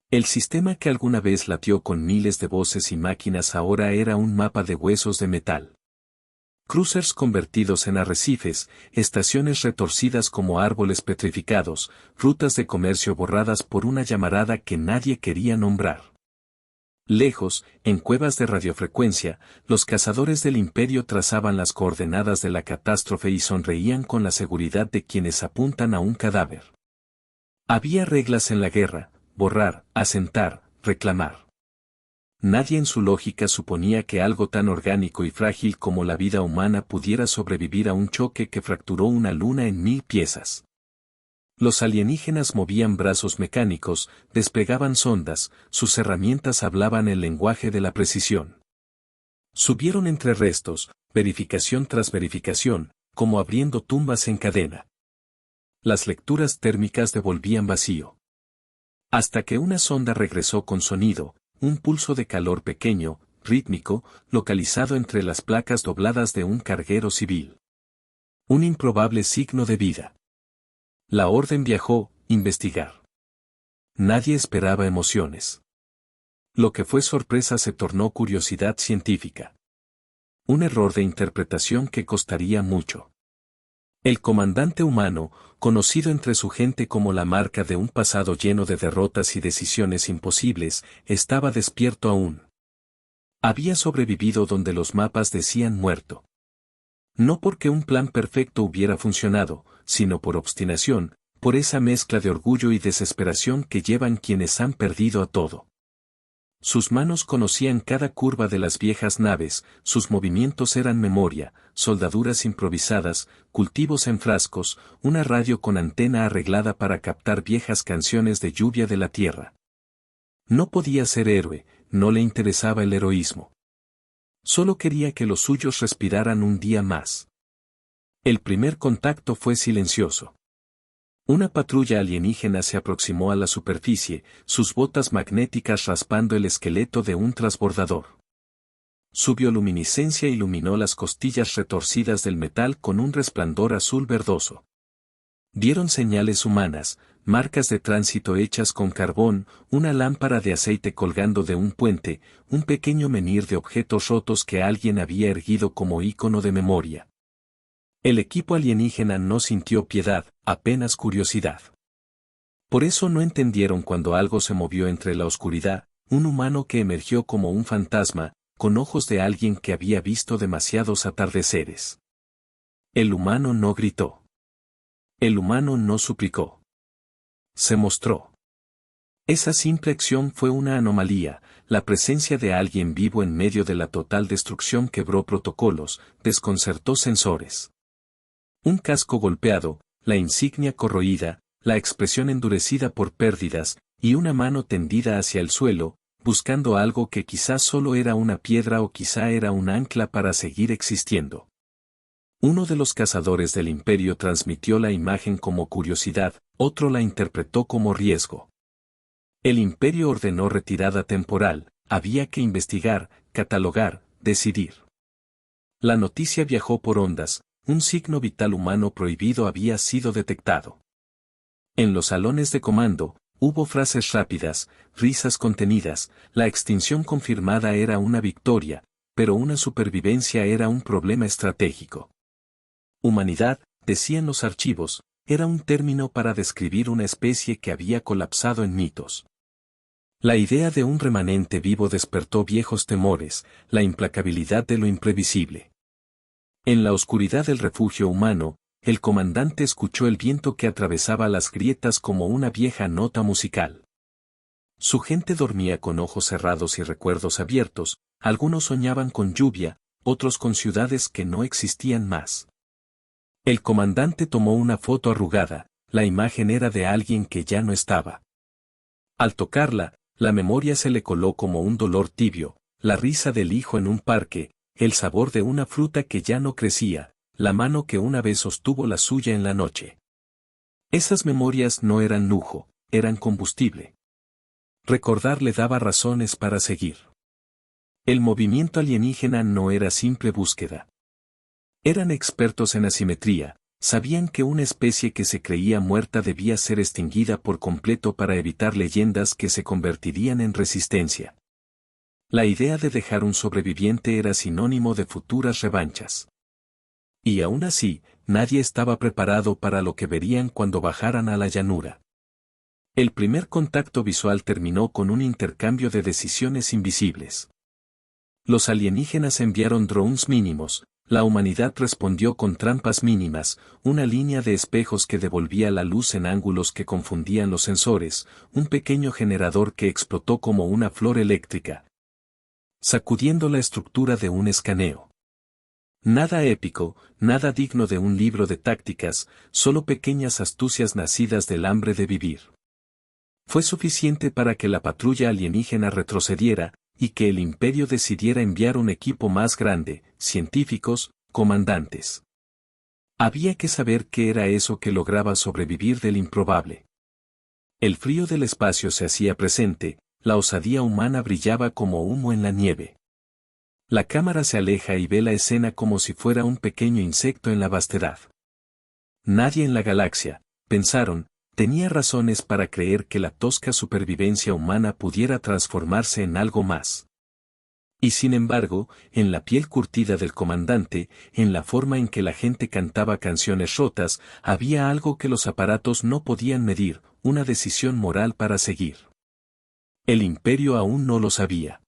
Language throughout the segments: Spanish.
El sistema que alguna vez latió con miles de voces y máquinas ahora era un mapa de huesos de metal. Crucers convertidos en arrecifes, estaciones retorcidas como árboles petrificados, rutas de comercio borradas por una llamarada que nadie quería nombrar. Lejos, en cuevas de radiofrecuencia, los cazadores del imperio trazaban las coordenadas de la catástrofe y sonreían con la seguridad de quienes apuntan a un cadáver. Había reglas en la guerra: borrar, asentar, reclamar. Nadie en su lógica suponía que algo tan orgánico y frágil como la vida humana pudiera sobrevivir a un choque que fracturó una luna en 1000 piezas. Los alienígenas movían brazos mecánicos, desplegaban sondas, sus herramientas hablaban el lenguaje de la precisión. Subieron entre restos, verificación tras verificación, como abriendo tumbas en cadena. Las lecturas térmicas devolvían vacío. Hasta que una sonda regresó con sonido, un pulso de calor pequeño, rítmico, localizado entre las placas dobladas de un carguero civil. Un improbable signo de vida. La orden viajó: investigar. Nadie esperaba emociones. Lo que fue sorpresa se tornó curiosidad científica. Un error de interpretación que costaría mucho. El comandante humano, conocido entre su gente como la marca de un pasado lleno de derrotas y decisiones imposibles, estaba despierto aún. Había sobrevivido donde los mapas decían muerto. No porque un plan perfecto hubiera funcionado, sino por obstinación, por esa mezcla de orgullo y desesperación que llevan quienes han perdido a todo. Sus manos conocían cada curva de las viejas naves, sus movimientos eran memoria, soldaduras improvisadas, cultivos en frascos, una radio con antena arreglada para captar viejas canciones de lluvia de la tierra. No podía ser héroe, no le interesaba el heroísmo. Solo quería que los suyos respiraran un día más. El primer contacto fue silencioso. Una patrulla alienígena se aproximó a la superficie, sus botas magnéticas raspando el esqueleto de un transbordador. Su bioluminiscencia iluminó las costillas retorcidas del metal con un resplandor azul verdoso. Dieron señales humanas, marcas de tránsito hechas con carbón, una lámpara de aceite colgando de un puente, un pequeño menhir de objetos rotos que alguien había erguido como ícono de memoria. El equipo alienígena no sintió piedad, apenas curiosidad. Por eso no entendieron cuando algo se movió entre la oscuridad, un humano que emergió como un fantasma, con ojos de alguien que había visto demasiados atardeceres. El humano no gritó. El humano no suplicó. Se mostró. Esa simple acción fue una anomalía, la presencia de alguien vivo en medio de la total destrucción quebró protocolos, desconcertó sensores. Un casco golpeado, la insignia corroída, la expresión endurecida por pérdidas, y una mano tendida hacia el suelo, buscando algo que quizás solo era una piedra o quizá era un ancla para seguir existiendo. Uno de los cazadores del imperio transmitió la imagen como curiosidad, otro la interpretó como riesgo. El imperio ordenó retirada temporal, había que investigar, catalogar, decidir. La noticia viajó por ondas. Un signo vital humano prohibido había sido detectado. En los salones de comando, hubo frases rápidas, risas contenidas, la extinción confirmada era una victoria, pero una supervivencia era un problema estratégico. Humanidad, decían los archivos, era un término para describir una especie que había colapsado en mitos. La idea de un remanente vivo despertó viejos temores, la implacabilidad de lo imprevisible. En la oscuridad del refugio humano, el comandante escuchó el viento que atravesaba las grietas como una vieja nota musical. Su gente dormía con ojos cerrados y recuerdos abiertos, algunos soñaban con lluvia, otros con ciudades que no existían más. El comandante tomó una foto arrugada, la imagen era de alguien que ya no estaba. Al tocarla, la memoria se le coló como un dolor tibio, la risa del hijo en un parque, el sabor de una fruta que ya no crecía, la mano que una vez sostuvo la suya en la noche. Esas memorias no eran lujo, eran combustible. Recordar le daba razones para seguir. El movimiento alienígena no era simple búsqueda. Eran expertos en asimetría, Sabían que una especie que se creía muerta debía ser extinguida por completo para evitar leyendas que se convertirían en resistencia. La idea de dejar un sobreviviente era sinónimo de futuras revanchas. Y aún así, nadie estaba preparado para lo que verían cuando bajaran a la llanura. El primer contacto visual terminó con un intercambio de decisiones invisibles. Los alienígenas enviaron drones mínimos, la humanidad respondió con trampas mínimas, una línea de espejos que devolvía la luz en ángulos que confundían los sensores, un pequeño generador que explotó como una flor eléctrica, sacudiendo la estructura de un escaneo. Nada épico, nada digno de un libro de tácticas, solo pequeñas astucias nacidas del hambre de vivir. Fue suficiente para que la patrulla alienígena retrocediera, y que el Imperio decidiera enviar un equipo más grande, científicos, comandantes. Había que saber qué era eso que lograba sobrevivir del improbable. El frío del espacio se hacía presente, la osadía humana brillaba como humo en la nieve. La cámara se aleja y ve la escena como si fuera un pequeño insecto en la vastedad. Nadie en la galaxia, pensaron, tenía razones para creer que la tosca supervivencia humana pudiera transformarse en algo más. Y sin embargo, en la piel curtida del comandante, en la forma en que la gente cantaba canciones rotas, había algo que los aparatos no podían medir, una decisión moral para seguir. El Imperio aún no lo sabía.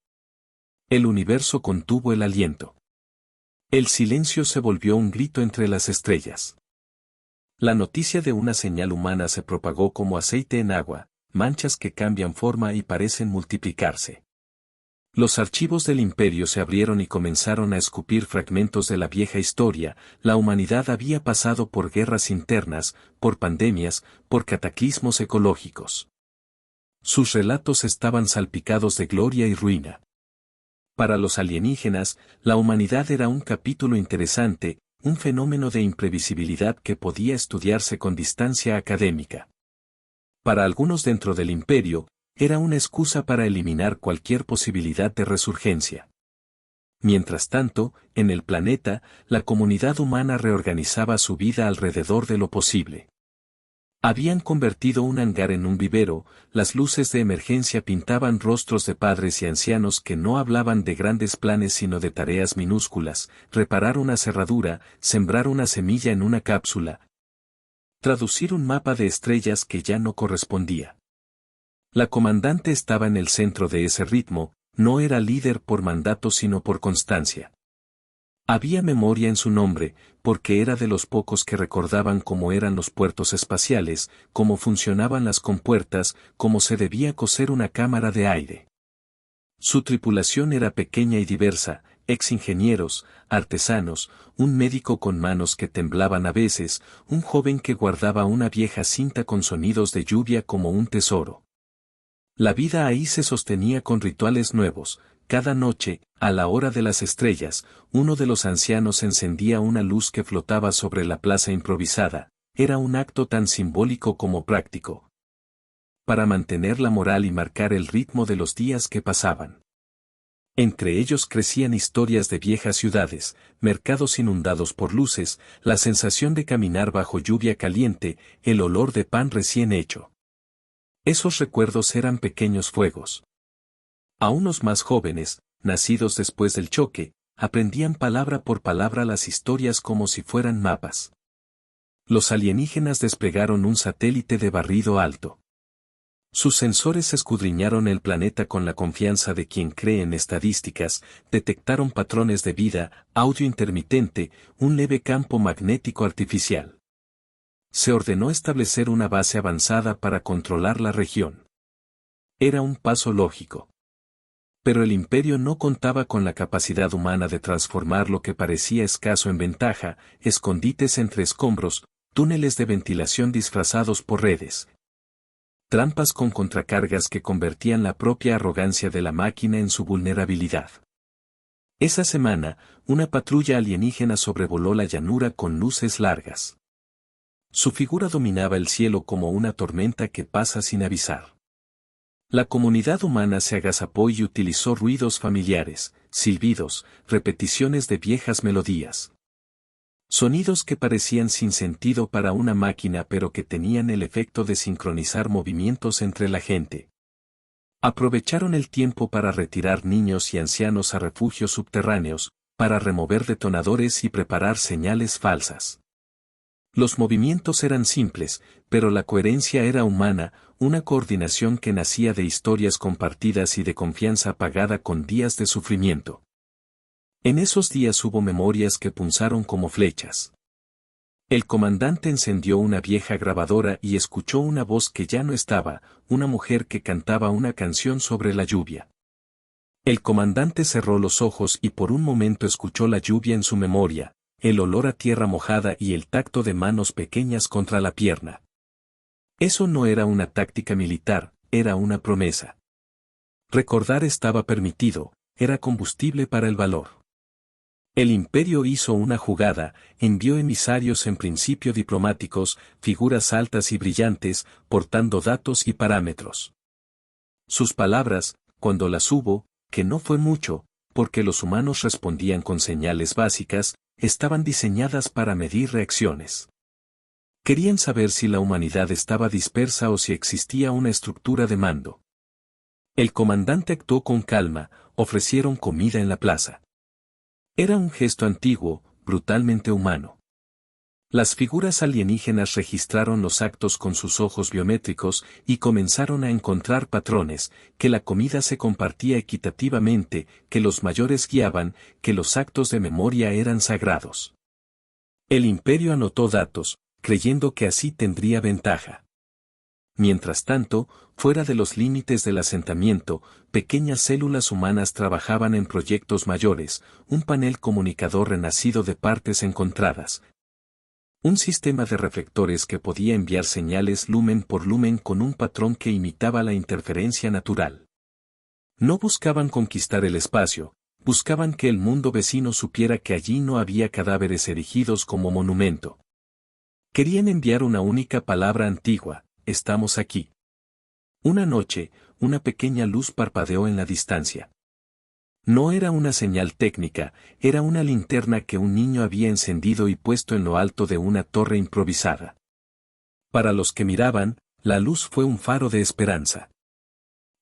El universo contuvo el aliento. El silencio se volvió un grito entre las estrellas. La noticia de una señal humana se propagó como aceite en agua, manchas que cambian forma y parecen multiplicarse. Los archivos del Imperio se abrieron y comenzaron a escupir fragmentos de la vieja historia. La humanidad había pasado por guerras internas, por pandemias, por cataclismos ecológicos. Sus relatos estaban salpicados de gloria y ruina. Para los alienígenas, la humanidad era un capítulo interesante, un fenómeno de imprevisibilidad que podía estudiarse con distancia académica. Para algunos dentro del Imperio, era una excusa para eliminar cualquier posibilidad de resurgencia. Mientras tanto, en el planeta, la comunidad humana reorganizaba su vida alrededor de lo posible. Habían convertido un hangar en un vivero, las luces de emergencia pintaban rostros de padres y ancianos que no hablaban de grandes planes sino de tareas minúsculas, reparar una cerradura, sembrar una semilla en una cápsula, traducir un mapa de estrellas que ya no correspondía. La comandante estaba en el centro de ese ritmo, no era líder por mandato sino por constancia. Había memoria en su nombre, porque era de los pocos que recordaban cómo eran los puertos espaciales, cómo funcionaban las compuertas, cómo se debía coser una cámara de aire. Su tripulación era pequeña y diversa, ex-ingenieros, artesanos, un médico con manos que temblaban a veces, un joven que guardaba una vieja cinta con sonidos de lluvia como un tesoro. La vida ahí se sostenía con rituales nuevos. Cada noche, a la hora de las estrellas, uno de los ancianos encendía una luz que flotaba sobre la plaza improvisada. Era un acto tan simbólico como práctico. Para mantener la moral y marcar el ritmo de los días que pasaban. Entre ellos crecían historias de viejas ciudades, mercados inundados por luces, la sensación de caminar bajo lluvia caliente, el olor de pan recién hecho. Esos recuerdos eran pequeños fuegos. A unos más jóvenes, nacidos después del choque, aprendían palabra por palabra las historias como si fueran mapas. Los alienígenas desplegaron un satélite de barrido alto. Sus sensores escudriñaron el planeta con la confianza de quien cree en estadísticas, detectaron patrones de vida, audio intermitente, un leve campo magnético artificial. Se ordenó establecer una base avanzada para controlar la región. Era un paso lógico. Pero el Imperio no contaba con la capacidad humana de transformar lo que parecía escaso en ventaja, escondites entre escombros, túneles de ventilación disfrazados por redes. Trampas con contracargas que convertían la propia arrogancia de la máquina en su vulnerabilidad. Esa semana, una patrulla alienígena sobrevoló la llanura con luces largas. Su figura dominaba el cielo como una tormenta que pasa sin avisar. La comunidad humana se agazapó y utilizó ruidos familiares, silbidos, repeticiones de viejas melodías. Sonidos que parecían sin sentido para una máquina pero que tenían el efecto de sincronizar movimientos entre la gente. Aprovecharon el tiempo para retirar niños y ancianos a refugios subterráneos, para remover detonadores y preparar señales falsas. Los movimientos eran simples, pero la coherencia era humana, una coordinación que nacía de historias compartidas y de confianza pagada con días de sufrimiento. En esos días hubo memorias que punzaron como flechas. El comandante encendió una vieja grabadora y escuchó una voz que ya no estaba, una mujer que cantaba una canción sobre la lluvia. El comandante cerró los ojos y por un momento escuchó la lluvia en su memoria, el olor a tierra mojada y el tacto de manos pequeñas contra la pierna. Eso no era una táctica militar, era una promesa. Recordar estaba permitido, era combustible para el valor. El imperio hizo una jugada, envió emisarios en principio diplomáticos, figuras altas y brillantes, portando datos y parámetros. Sus palabras, cuando las hubo, que no fue mucho, porque los humanos respondían con señales básicas, estaban diseñadas para medir reacciones. Querían saber si la humanidad estaba dispersa o si existía una estructura de mando. El comandante actuó con calma, ofrecieron comida en la plaza. Era un gesto antiguo, brutalmente humano. Las figuras alienígenas registraron los actos con sus ojos biométricos y comenzaron a encontrar patrones, que la comida se compartía equitativamente, que los mayores guiaban, que los actos de memoria eran sagrados. El imperio anotó datos, creyendo que así tendría ventaja. Mientras tanto, fuera de los límites del asentamiento, pequeñas células humanas trabajaban en proyectos mayores, un panel comunicador renacido de partes encontradas. Un sistema de reflectores que podía enviar señales lumen por lumen con un patrón que imitaba la interferencia natural. No buscaban conquistar el espacio, buscaban que el mundo vecino supiera que allí no había cadáveres erigidos como monumento. Querían enviar una única palabra antigua: estamos aquí. Una noche, una pequeña luz parpadeó en la distancia. No era una señal técnica, era una linterna que un niño había encendido y puesto en lo alto de una torre improvisada. Para los que miraban, la luz fue un faro de esperanza.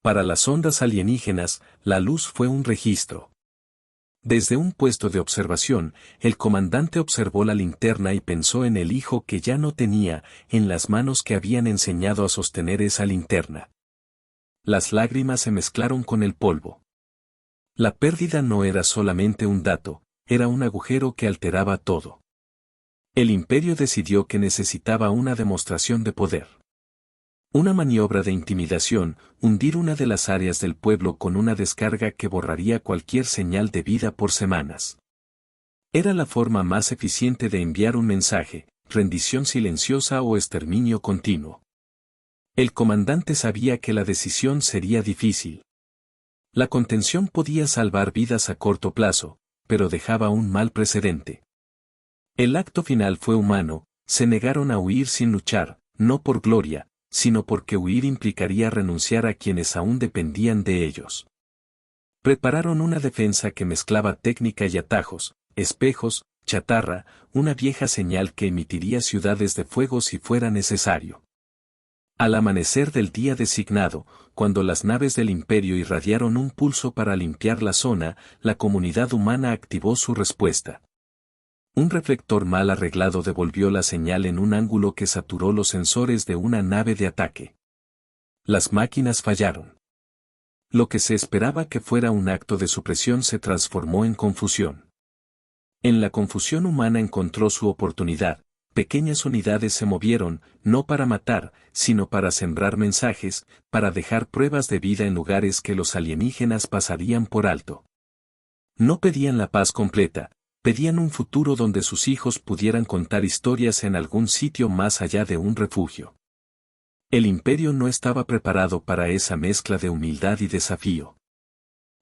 Para las ondas alienígenas, la luz fue un registro. Desde un puesto de observación, el comandante observó la linterna y pensó en el hijo que ya no tenía, en las manos que habían enseñado a sostener esa linterna. Las lágrimas se mezclaron con el polvo. La pérdida no era solamente un dato, era un agujero que alteraba todo. El imperio decidió que necesitaba una demostración de poder. Una maniobra de intimidación, hundir una de las áreas del pueblo con una descarga que borraría cualquier señal de vida por semanas. Era la forma más eficiente de enviar un mensaje, rendición silenciosa o exterminio continuo. El comandante sabía que la decisión sería difícil. La contención podía salvar vidas a corto plazo, pero dejaba un mal precedente. El acto final fue humano, se negaron a huir sin luchar, no por gloria, sino porque huir implicaría renunciar a quienes aún dependían de ellos. Prepararon una defensa que mezclaba técnica y atajos, espejos, chatarra, una vieja señal que emitiría ciudades de fuego si fuera necesario. Al amanecer del día designado, cuando las naves del imperio irradiaron un pulso para limpiar la zona, la comunidad humana activó su respuesta. Un reflector mal arreglado devolvió la señal en un ángulo que saturó los sensores de una nave de ataque. Las máquinas fallaron. Lo que se esperaba que fuera un acto de supresión se transformó en confusión. En la confusión humana encontró su oportunidad. Pequeñas unidades se movieron, no para matar, sino para sembrar mensajes, para dejar pruebas de vida en lugares que los alienígenas pasarían por alto. No pedían la paz completa, pedían un futuro donde sus hijos pudieran contar historias en algún sitio más allá de un refugio. El imperio no estaba preparado para esa mezcla de humildad y desafío.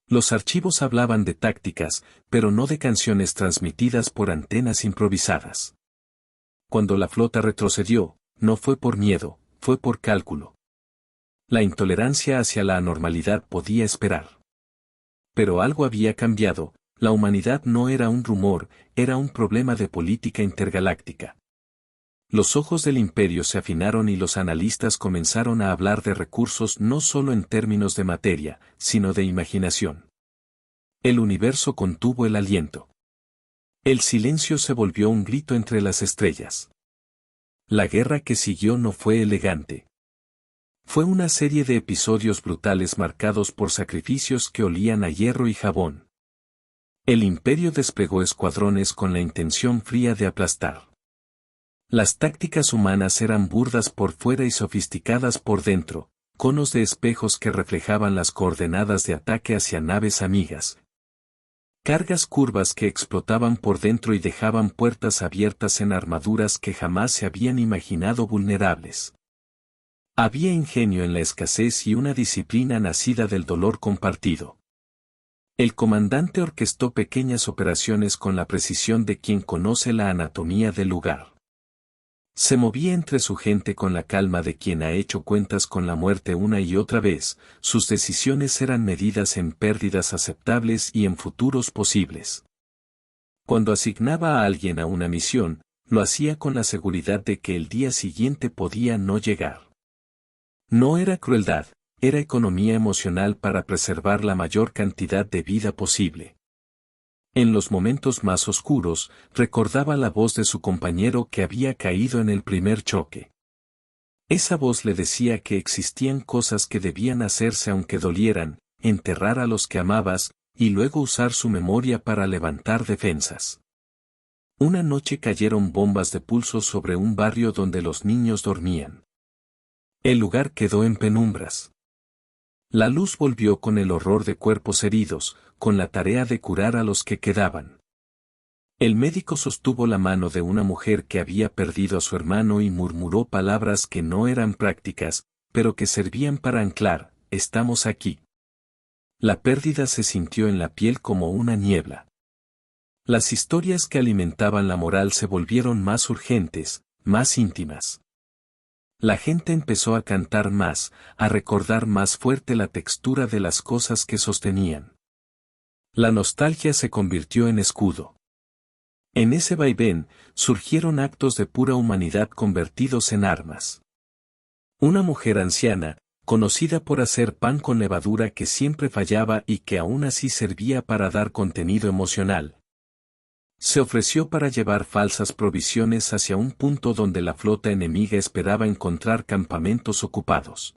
Los archivos hablaban de tácticas, pero no de canciones transmitidas por antenas improvisadas. Cuando la flota retrocedió, no fue por miedo, fue por cálculo. La intolerancia hacia la anormalidad podía esperar. Pero algo había cambiado, La humanidad no era un rumor, era un problema de política intergaláctica. Los ojos del imperio se afinaron y los analistas comenzaron a hablar de recursos no solo en términos de materia, sino de imaginación. El universo contuvo el aliento. El silencio se volvió un grito entre las estrellas. La guerra que siguió no fue elegante. Fue una serie de episodios brutales marcados por sacrificios que olían a hierro y jabón. El imperio desplegó escuadrones con la intención fría de aplastar. Las tácticas humanas eran burdas por fuera y sofisticadas por dentro, conos de espejos que reflejaban las coordenadas de ataque hacia naves amigas. Cargas curvas que explotaban por dentro y dejaban puertas abiertas en armaduras que jamás se habían imaginado vulnerables. Había ingenio en la escasez y una disciplina nacida del dolor compartido. El comandante orquestó pequeñas operaciones con la precisión de quien conoce la anatomía del lugar. Se movía entre su gente con la calma de quien ha hecho cuentas con la muerte una y otra vez, sus decisiones eran medidas en pérdidas aceptables y en futuros posibles. Cuando asignaba a alguien a una misión, lo hacía con la seguridad de que el día siguiente podía no llegar. No era crueldad, era economía emocional para preservar la mayor cantidad de vida posible. En los momentos más oscuros, recordaba la voz de su compañero que había caído en el primer choque. Esa voz le decía que existían cosas que debían hacerse aunque dolieran, enterrar a los que amabas, y luego usar su memoria para levantar defensas. Una noche cayeron bombas de pulso sobre un barrio donde los niños dormían. El lugar quedó en penumbras. La luz volvió con el horror de cuerpos heridos, con la tarea de curar a los que quedaban. El médico sostuvo la mano de una mujer que había perdido a su hermano y murmuró palabras que no eran prácticas, pero que servían para anclar: estamos aquí. La pérdida se sintió en la piel como una niebla. Las historias que alimentaban la moral se volvieron más urgentes, más íntimas. La gente empezó a cantar más, a recordar más fuerte la textura de las cosas que sostenían. La nostalgia se convirtió en escudo. En ese vaivén, surgieron actos de pura humanidad convertidos en armas. Una mujer anciana, conocida por hacer pan con levadura que siempre fallaba y que aún así servía para dar contenido emocional, se ofreció para llevar falsas provisiones hacia un punto donde la flota enemiga esperaba encontrar campamentos ocupados.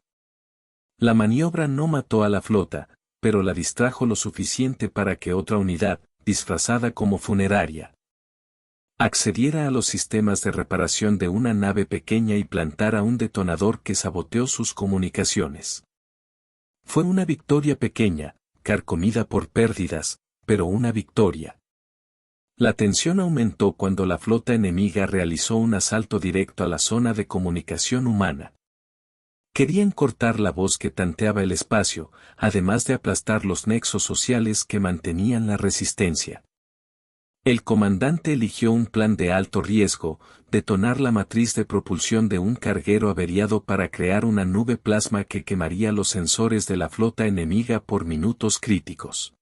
La maniobra no mató a la flota, pero la distrajo lo suficiente para que otra unidad, disfrazada como funeraria, accediera a los sistemas de reparación de una nave pequeña y plantara un detonador que saboteó sus comunicaciones. Fue una victoria pequeña, carcomida por pérdidas, pero una victoria. La tensión aumentó cuando la flota enemiga realizó un asalto directo a la zona de comunicación humana. Querían cortar la voz que tanteaba el espacio, además de aplastar los nexos sociales que mantenían la resistencia. El comandante eligió un plan de alto riesgo: detonar la matriz de propulsión de un carguero averiado para crear una nube plasma que quemaría los sensores de la flota enemiga por minutos críticos.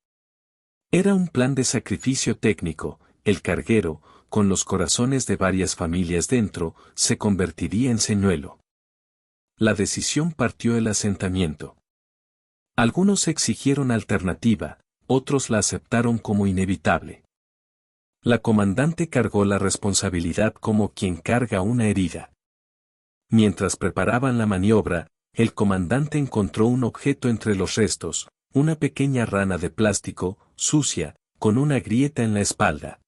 Era un plan de sacrificio técnico. El carguero, con los corazones de varias familias dentro, se convertiría en señuelo. La decisión partió el asentamiento. Algunos exigieron alternativa, otros la aceptaron como inevitable. La comandante cargó la responsabilidad como quien carga una herida. Mientras preparaban la maniobra, el comandante encontró un objeto entre los restos, una pequeña rana de plástico, sucia, con una grieta en la espalda.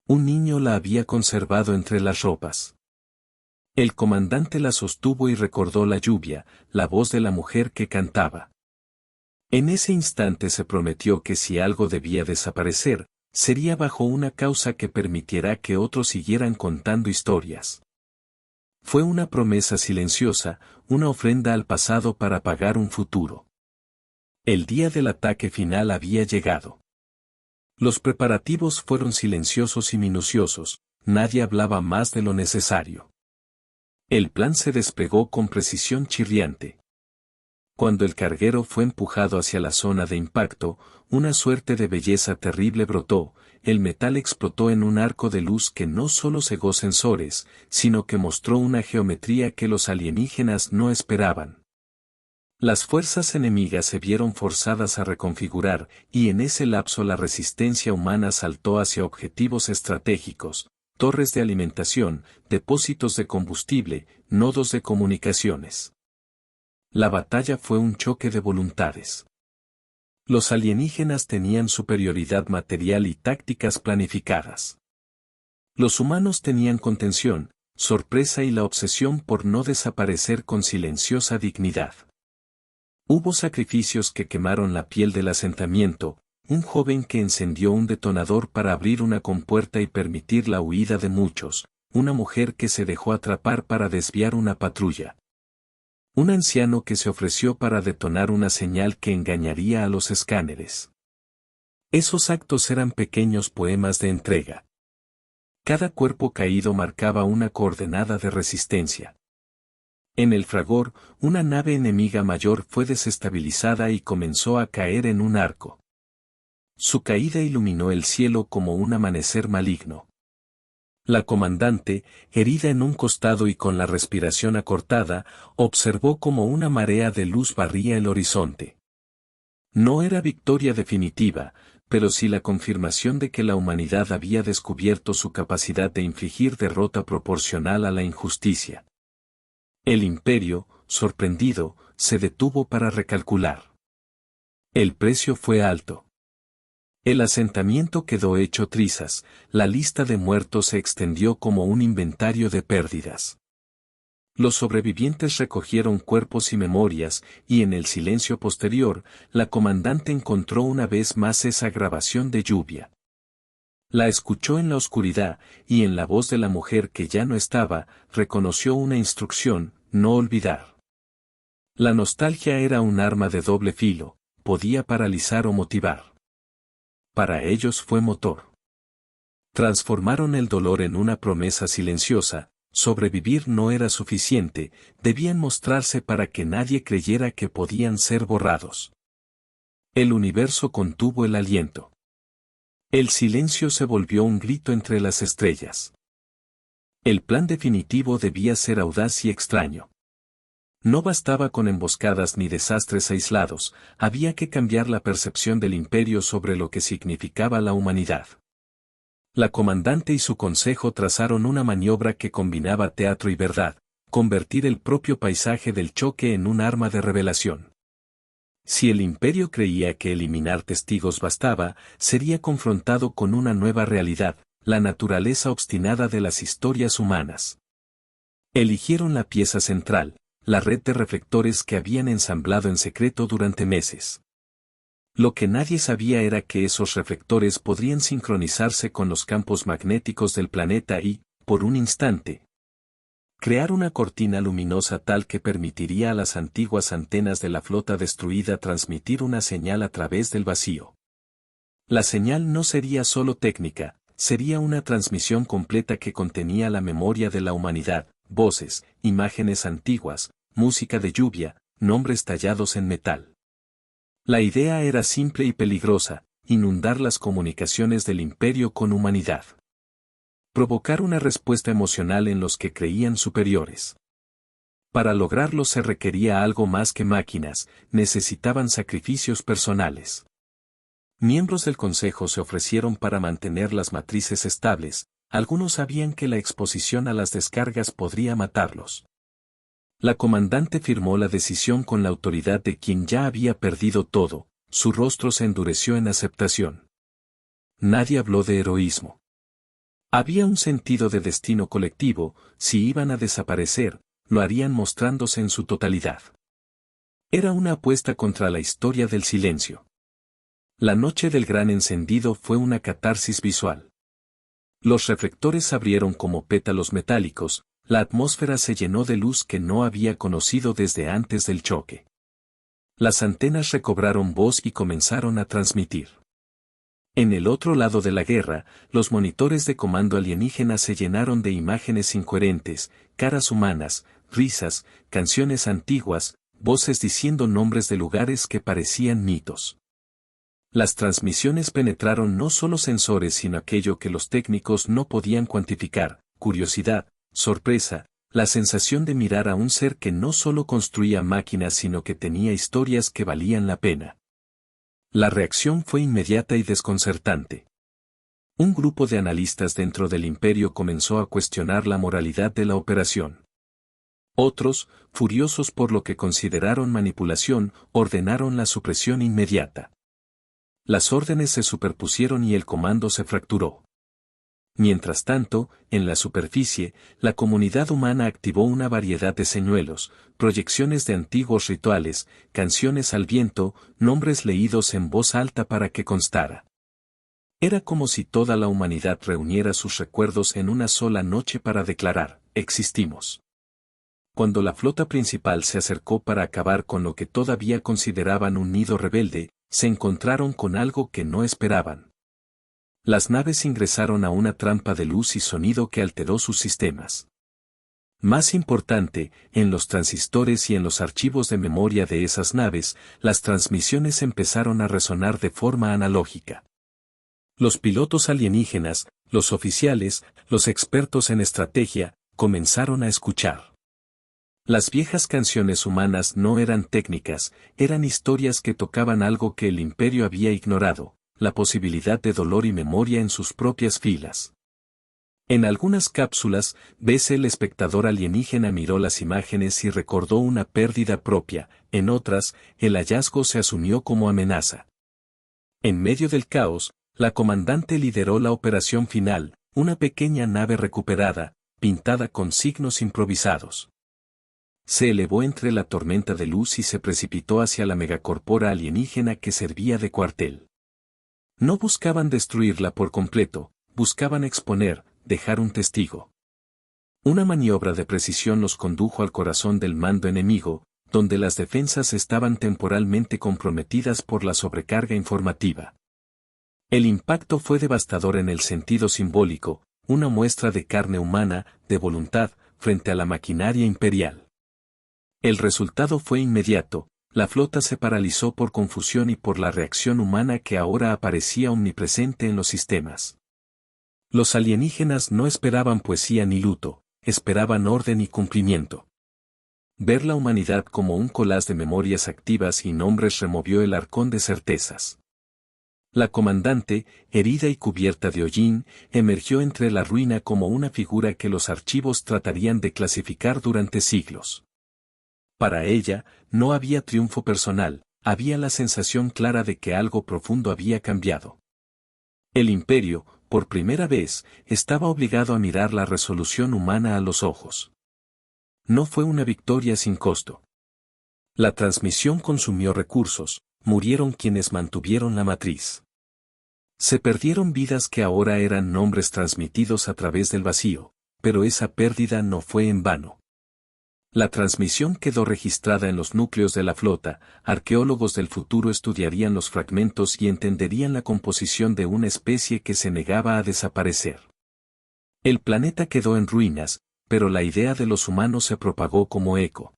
Un niño la había conservado entre las ropas. El comandante la sostuvo y recordó la lluvia, la voz de la mujer que cantaba. En ese instante se prometió que si algo debía desaparecer, sería bajo una causa que permitiera que otros siguieran contando historias. Fue una promesa silenciosa, una ofrenda al pasado para pagar un futuro. El día del ataque final había llegado. Los preparativos fueron silenciosos y minuciosos, nadie hablaba más de lo necesario. El plan se desplegó con precisión chirriante. Cuando el carguero fue empujado hacia la zona de impacto, una suerte de belleza terrible brotó, el metal explotó en un arco de luz que no solo cegó sensores, sino que mostró una geometría que los alienígenas no esperaban. Las fuerzas enemigas se vieron forzadas a reconfigurar, y en ese lapso la resistencia humana saltó hacia objetivos estratégicos, torres de alimentación, depósitos de combustible, nodos de comunicaciones. La batalla fue un choque de voluntades. Los alienígenas tenían superioridad material y tácticas planificadas. Los humanos tenían contención, sorpresa y la obsesión por no desaparecer con silenciosa dignidad. Hubo sacrificios que quemaron la piel del asentamiento, un joven que encendió un detonador para abrir una compuerta y permitir la huida de muchos, una mujer que se dejó atrapar para desviar una patrulla. Un anciano que se ofreció para detonar una señal que engañaría a los escáneres. Esos actos eran pequeños poemas de entrega. Cada cuerpo caído marcaba una coordenada de resistencia. En el fragor, una nave enemiga mayor fue desestabilizada y comenzó a caer en un arco. Su caída iluminó el cielo como un amanecer maligno. La comandante, herida en un costado y con la respiración acortada, observó cómo una marea de luz barría el horizonte. No era victoria definitiva, pero sí la confirmación de que la humanidad había descubierto su capacidad de infligir derrota proporcional a la injusticia. El imperio, sorprendido, se detuvo para recalcular. El precio fue alto. El asentamiento quedó hecho trizas, la lista de muertos se extendió como un inventario de pérdidas. Los sobrevivientes recogieron cuerpos y memorias, y en el silencio posterior, la comandante encontró una vez más esa grabación de lluvia. La escuchó en la oscuridad, y en la voz de la mujer que ya no estaba, reconoció una instrucción: no olvidar. La nostalgia era un arma de doble filo, podía paralizar o motivar. Para ellos fue motor. Transformaron el dolor en una promesa silenciosa: sobrevivir no era suficiente, debían mostrarse para que nadie creyera que podían ser borrados. El universo contuvo el aliento. El silencio se volvió un grito entre las estrellas. El plan definitivo debía ser audaz y extraño. No bastaba con emboscadas ni desastres aislados, había que cambiar la percepción del imperio sobre lo que significaba la humanidad. La comandante y su consejo trazaron una maniobra que combinaba teatro y verdad: convertir el propio paisaje del choque en un arma de revelación. Si el imperio creía que eliminar testigos bastaba, sería confrontado con una nueva realidad: la naturaleza obstinada de las historias humanas. Eligieron la pieza central, la red de reflectores que habían ensamblado en secreto durante meses. Lo que nadie sabía era que esos reflectores podrían sincronizarse con los campos magnéticos del planeta y, por un instante, crear una cortina luminosa tal que permitiría a las antiguas antenas de la flota destruida transmitir una señal a través del vacío. La señal no sería solo técnica, sería una transmisión completa que contenía la memoria de la humanidad: voces, imágenes antiguas, música de lluvia, nombres tallados en metal. La idea era simple y peligrosa: inundar las comunicaciones del imperio con humanidad. Provocar una respuesta emocional en los que creían superiores. Para lograrlo se requería algo más que máquinas, necesitaban sacrificios personales. Miembros del consejo se ofrecieron para mantener las matrices estables, algunos sabían que la exposición a las descargas podría matarlos. La comandante firmó la decisión con la autoridad de quien ya había perdido todo, su rostro se endureció en aceptación. Nadie habló de heroísmo. Había un sentido de destino colectivo: si iban a desaparecer, lo harían mostrándose en su totalidad. Era una apuesta contra la historia del silencio. La noche del gran encendido fue una catarsis visual. Los reflectores abrieron como pétalos metálicos, la atmósfera se llenó de luz que no había conocido desde antes del choque. Las antenas recobraron voz y comenzaron a transmitir. En el otro lado de la guerra, los monitores de comando alienígenas se llenaron de imágenes incoherentes: caras humanas, risas, canciones antiguas, voces diciendo nombres de lugares que parecían mitos. Las transmisiones penetraron no solo sensores sino aquello que los técnicos no podían cuantificar: curiosidad, sorpresa, la sensación de mirar a un ser que no solo construía máquinas sino que tenía historias que valían la pena. La reacción fue inmediata y desconcertante. Un grupo de analistas dentro del imperio comenzó a cuestionar la moralidad de la operación. Otros, furiosos por lo que consideraron manipulación, ordenaron la supresión inmediata. Las órdenes se superpusieron y el comando se fracturó. Mientras tanto, en la superficie, la comunidad humana activó una variedad de señuelos, proyecciones de antiguos rituales, canciones al viento, nombres leídos en voz alta para que constara. Era como si toda la humanidad reuniera sus recuerdos en una sola noche para declarar: existimos. Cuando la flota principal se acercó para acabar con lo que todavía consideraban un nido rebelde, se encontraron con algo que no esperaban. Las naves ingresaron a una trampa de luz y sonido que alteró sus sistemas. Más importante, en los transistores y en los archivos de memoria de esas naves, las transmisiones empezaron a resonar de forma analógica. Los pilotos alienígenas, los oficiales, los expertos en estrategia, comenzaron a escuchar. Las viejas canciones humanas no eran técnicas, eran historias que tocaban algo que el imperio había ignorado: la posibilidad de dolor y memoria en sus propias filas. En algunas cápsulas, el espectador alienígena miró las imágenes y recordó una pérdida propia; en otras, el hallazgo se asumió como amenaza. En medio del caos, la comandante lideró la operación final, una pequeña nave recuperada, pintada con signos improvisados. Se elevó entre la tormenta de luz y se precipitó hacia la megacorpora alienígena que servía de cuartel. No buscaban destruirla por completo, buscaban exponer, dejar un testigo. Una maniobra de precisión los condujo al corazón del mando enemigo, donde las defensas estaban temporalmente comprometidas por la sobrecarga informativa. El impacto fue devastador en el sentido simbólico, una muestra de carne humana, de voluntad, frente a la maquinaria imperial. El resultado fue inmediato: la flota se paralizó por confusión y por la reacción humana que ahora aparecía omnipresente en los sistemas. Los alienígenas no esperaban poesía ni luto, esperaban orden y cumplimiento. Ver la humanidad como un collage de memorias activas y nombres removió el arcón de certezas. La comandante, herida y cubierta de hollín, emergió entre la ruina como una figura que los archivos tratarían de clasificar durante siglos. Para ella, no había triunfo personal, había la sensación clara de que algo profundo había cambiado. El imperio, por primera vez, estaba obligado a mirar la resolución humana a los ojos. No fue una victoria sin costo. La transmisión consumió recursos, murieron quienes mantuvieron la matriz. Se perdieron vidas que ahora eran nombres transmitidos a través del vacío, pero esa pérdida no fue en vano. La transmisión quedó registrada en los núcleos de la flota; arqueólogos del futuro estudiarían los fragmentos y entenderían la composición de una especie que se negaba a desaparecer. El planeta quedó en ruinas, pero la idea de los humanos se propagó como eco.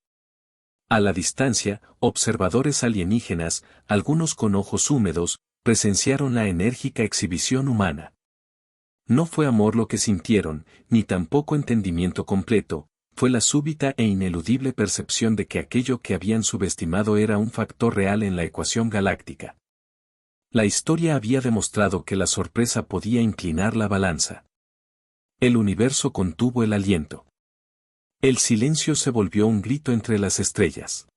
A la distancia, observadores alienígenas, algunos con ojos húmedos, presenciaron la enérgica exhibición humana. No fue amor lo que sintieron, ni tampoco entendimiento completo. Fue la súbita e ineludible percepción de que aquello que habían subestimado era un factor real en la ecuación galáctica. La historia había demostrado que la sorpresa podía inclinar la balanza. El universo contuvo el aliento. El silencio se volvió un grito entre las estrellas.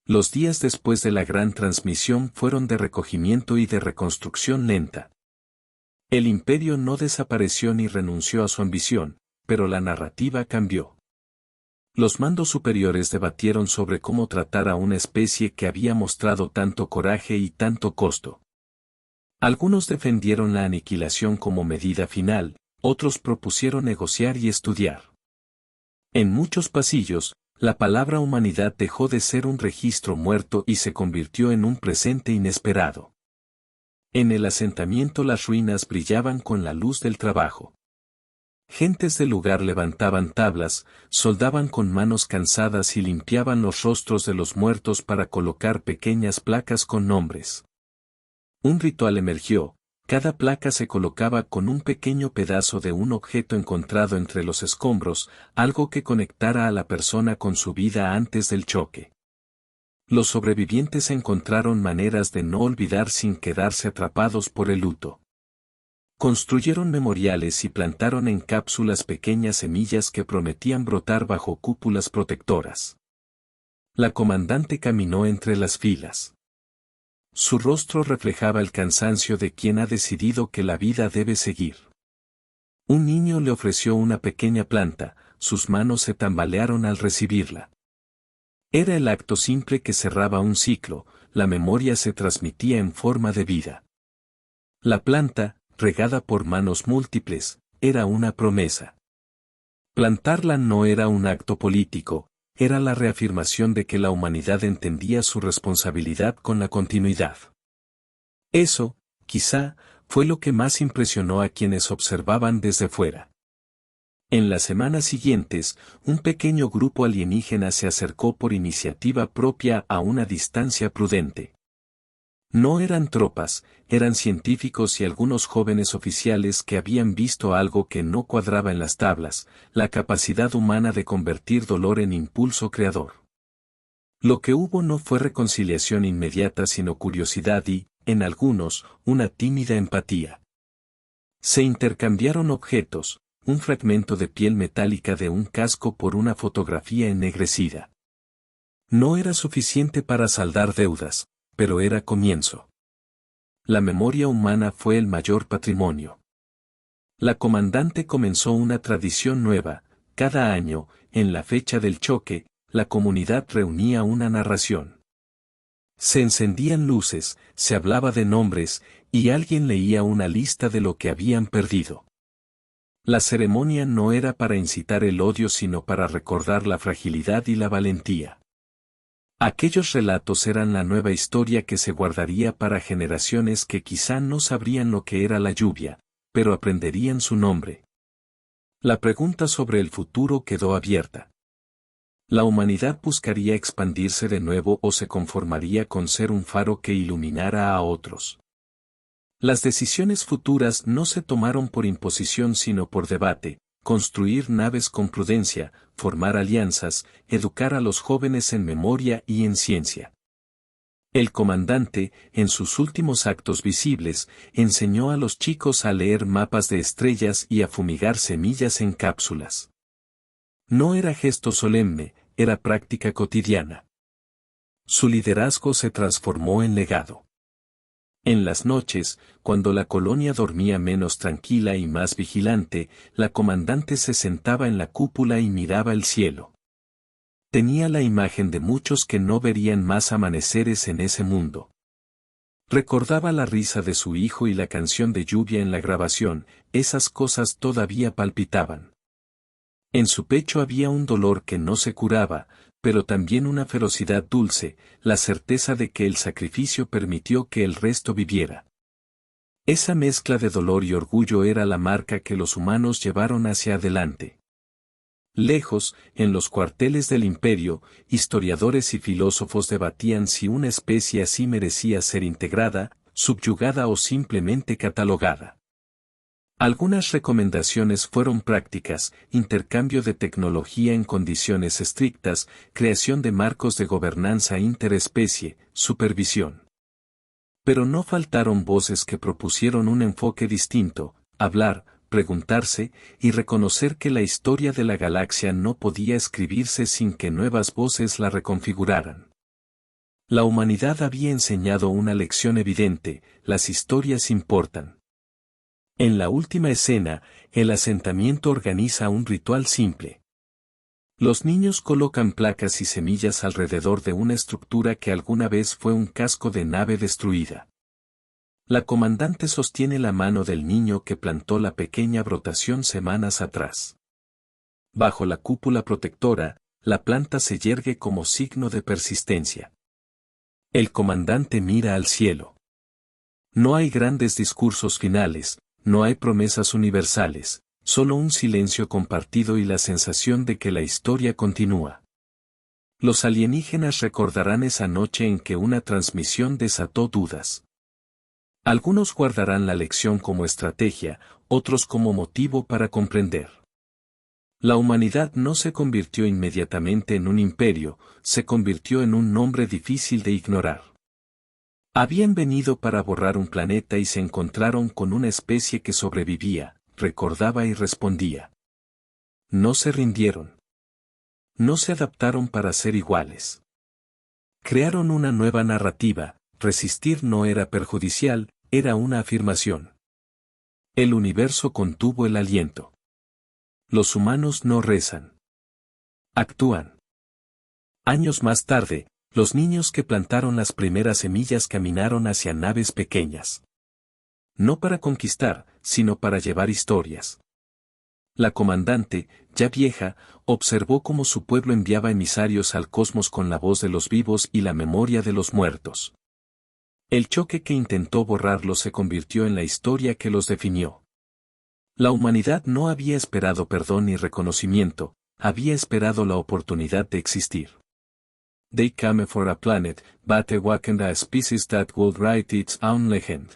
Los días después de la gran transmisión fueron de recogimiento y de reconstrucción lenta. El imperio no desapareció ni renunció a su ambición, pero la narrativa cambió. Los mandos superiores debatieron sobre cómo tratar a una especie que había mostrado tanto coraje y tanto costo. Algunos defendieron la aniquilación como medida final, otros propusieron negociar y estudiar. En muchos pasillos, la palabra humanidad dejó de ser un registro muerto y se convirtió en un presente inesperado. En el asentamiento las ruinas brillaban con la luz del trabajo. Gentes del lugar levantaban tablas, soldaban con manos cansadas y limpiaban los rostros de los muertos para colocar pequeñas placas con nombres. Un ritual emergió, cada placa se colocaba con un pequeño pedazo de un objeto encontrado entre los escombros, algo que conectara a la persona con su vida antes del choque. Los sobrevivientes encontraron maneras de no olvidar sin quedarse atrapados por el luto. Construyeron memoriales y plantaron en cápsulas pequeñas semillas que prometían brotar bajo cúpulas protectoras. La comandante caminó entre las filas. Su rostro reflejaba el cansancio de quien ha decidido que la vida debe seguir. Un niño le ofreció una pequeña planta, sus manos se tambalearon al recibirla. Era el acto simple que cerraba un ciclo, la memoria se transmitía en forma de vida. La planta, regada por manos múltiples, era una promesa. Plantarla no era un acto político, era la reafirmación de que la humanidad entendía su responsabilidad con la continuidad. Eso, quizá, fue lo que más impresionó a quienes observaban desde fuera. En las semanas siguientes, un pequeño grupo alienígena se acercó por iniciativa propia a una distancia prudente. No eran tropas, eran científicos y algunos jóvenes oficiales que habían visto algo que no cuadraba en las tablas, la capacidad humana de convertir dolor en impulso creador. Lo que hubo no fue reconciliación inmediata sino curiosidad y, en algunos, una tímida empatía. Se intercambiaron objetos, un fragmento de piel metálica de un casco por una fotografía ennegrecida. No era suficiente para saldar deudas, pero era comienzo. La memoria humana fue el mayor patrimonio. La comandante comenzó una tradición nueva, cada año, en la fecha del choque, la comunidad reunía una narración. Se encendían luces, se hablaba de nombres, y alguien leía una lista de lo que habían perdido. La ceremonia no era para incitar el odio sino para recordar la fragilidad y la valentía. Aquellos relatos eran la nueva historia que se guardaría para generaciones que quizá no sabrían lo que era la lluvia, pero aprenderían su nombre. La pregunta sobre el futuro quedó abierta. ¿La humanidad buscaría expandirse de nuevo o se conformaría con ser un faro que iluminara a otros? Las decisiones futuras no se tomaron por imposición sino por debate. Construir naves con prudencia, formar alianzas, educar a los jóvenes en memoria y en ciencia. El comandante, en sus últimos actos visibles, enseñó a los chicos a leer mapas de estrellas y a fumigar semillas en cápsulas. No era gesto solemne, era práctica cotidiana. Su liderazgo se transformó en legado. En las noches, cuando la colonia dormía menos tranquila y más vigilante, la comandante se sentaba en la cúpula y miraba el cielo. Tenía la imagen de muchos que no verían más amaneceres en ese mundo. Recordaba la risa de su hijo y la canción de lluvia en la grabación, esas cosas todavía palpitaban. En su pecho había un dolor que no se curaba, pero también una ferocidad dulce, la certeza de que el sacrificio permitió que el resto viviera. Esa mezcla de dolor y orgullo era la marca que los humanos llevaron hacia adelante. Lejos, en los cuarteles del imperio, historiadores y filósofos debatían si una especie así merecía ser integrada, subyugada o simplemente catalogada. Algunas recomendaciones fueron prácticas, intercambio de tecnología en condiciones estrictas, creación de marcos de gobernanza interespecie, supervisión. Pero no faltaron voces que propusieron un enfoque distinto, hablar, preguntarse, y reconocer que la historia de la galaxia no podía escribirse sin que nuevas voces la reconfiguraran. La humanidad había enseñado una lección evidente, las historias importan. En la última escena, el asentamiento organiza un ritual simple. Los niños colocan placas y semillas alrededor de una estructura que alguna vez fue un casco de nave destruida. La comandante sostiene la mano del niño que plantó la pequeña brotación semanas atrás. Bajo la cúpula protectora, la planta se yergue como signo de persistencia. El comandante mira al cielo. No hay grandes discursos finales, no hay promesas universales, Solo un silencio compartido y la sensación de que la historia continúa. Los alienígenas recordarán esa noche en que una transmisión desató dudas. Algunos guardarán la lección como estrategia, otros como motivo para comprender. La humanidad no se convirtió inmediatamente en un imperio, se convirtió en un nombre difícil de ignorar. Habían venido para borrar un planeta y se encontraron con una especie que sobrevivía, recordaba y respondía. No se rindieron. No se adaptaron para ser iguales. Crearon una nueva narrativa, resistir no era perjudicial, era una afirmación. El universo contuvo el aliento. Los humanos no rezan. Actúan. Años más tarde, los niños que plantaron las primeras semillas caminaron hacia naves pequeñas. No para conquistar, sino para llevar historias. La comandante, ya vieja, observó cómo su pueblo enviaba emisarios al cosmos con la voz de los vivos y la memoria de los muertos. El choque que intentó borrarlo se convirtió en la historia que los definió. La humanidad no había esperado perdón ni reconocimiento, había esperado la oportunidad de existir. They came for a planet, but awakened a species that would write its own legend.